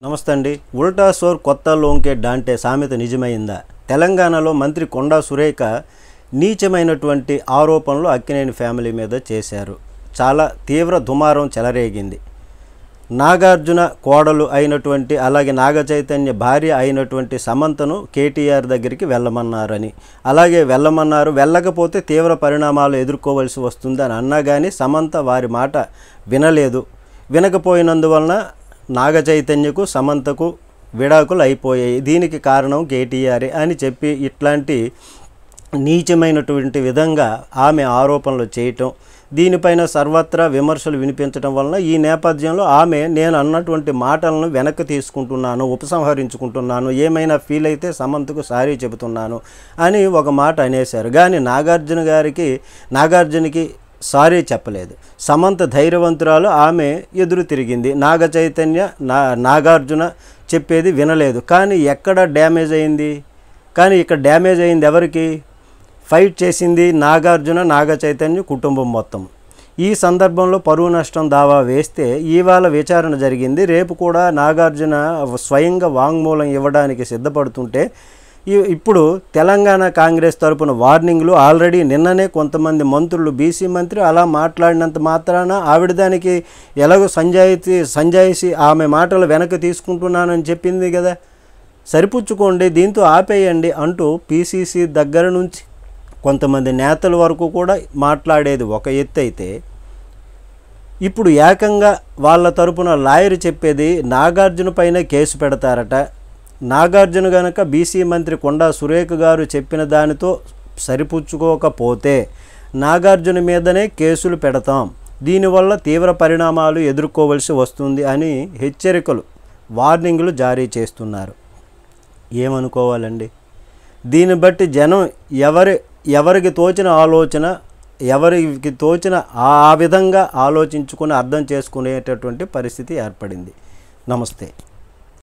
నమస్తే అండి. ఉల్టా సోర్ కొత్త లోంకే డాంటే సామెత నిజమైందా? తెలంగాణలో మంత్రి కొండా సురేఖ నీచమైనటువంటి ఆరోపణలు అక్కినేని ఫ్యామిలీ మీద చేశారు. చాలా తీవ్ర దుమారం చెలరేగింది. నాగార్జున కోడలు అయినటువంటి అలాగే నాగ చైతన్య భార్య అయినటువంటి సమంతను కేటీఆర్ దగ్గరికి వెళ్ళమన్నారని, అలాగే వెళ్ళమన్నారు, వెళ్ళకపోతే తీవ్ర పరిణామాలు ఎదుర్కోవలసి వస్తుందని అన్నా కానీ సమంత వారి మాట వినలేదు. వినకపోయినందువలన నాగ చైతన్యకు సమంతకు విడాకులు అయిపోయాయి. దీనికి కారణం కేటీఆర్ అని చెప్పి ఇట్లాంటి నీచమైనటువంటి విధంగా ఆమె ఆరోపణలు చేయటం, దీనిపైన సర్వత్రా విమర్శలు వినిపించడం వలన ఈ నేపథ్యంలో ఆమె నేను అన్నటువంటి మాటలను వెనక్కి తీసుకుంటున్నాను, ఉపసంహరించుకుంటున్నాను, ఏమైనా ఫీల్ అయితే సమంతకు సారీ చెబుతున్నాను అని ఒక మాట అనేశారు. కానీ నాగార్జునకి సారీ చెప్పలేదు. సమంత ధైర్యవంతురాలు, ఆమె ఎదురు తిరిగింది. నాగ చైతన్య నాగార్జున చెప్పేది వినలేదు. కానీ ఎక్కడ డ్యామేజ్ అయింది? కానీ ఇక్కడ డ్యామేజ్ అయింది ఎవరికి? ఫైట్ చేసింది నాగార్జున నాగ చైతన్య కుటుంబం మొత్తం. ఈ సందర్భంలో పరువు నష్టం దావా వేస్తే ఇవాళ విచారణ జరిగింది. రేపు కూడా నాగార్జున స్వయంగా వాంగ్మూలం ఇవ్వడానికి సిద్ధపడుతుంటే ఇప్పుడు తెలంగాణ కాంగ్రెస్ తరపున వార్నింగ్లు ఆల్రెడీ నిన్ననే కొంతమంది మంత్రులు, బీసీ మంత్రి అలా మాట్లాడినంత మాత్రాన ఆవిడ దానికి ఎలాగో సంజాయిషి ఆమె మాటలు వెనక్కి తీసుకుంటున్నానని చెప్పింది కదా, సరిపుచ్చుకోండి, దీంతో ఆపేయండి అంటూ పీసీసీ దగ్గర నుంచి కొంతమంది నేతల వరకు కూడా మాట్లాడేది ఒక ఎత్తు అయితే, ఇప్పుడు ఏకంగా వాళ్ళ తరపున లాయర్ చెప్పేది నాగార్జున పైన కేసు పెడతారట. నాగార్జున గనక బీసీ మంత్రి కొండా సురేఖ గారు చెప్పిన దానితో సరిపుచ్చుకోకపోతే నాగార్జున మీదనే కేసులు పెడతాం, దీనివల్ల తీవ్ర పరిణామాలు ఎదుర్కోవలసి వస్తుంది అని హెచ్చరికలు, వార్నింగ్లు జారీ చేస్తున్నారు. ఏమనుకోవాలండి? దీన్ని బట్టి జనం ఎవరికి తోచిన ఆలోచన, ఎవరికి తోచిన ఆ విధంగా ఆలోచించుకుని అర్థం చేసుకునేటటువంటి పరిస్థితి ఏర్పడింది. నమస్తే.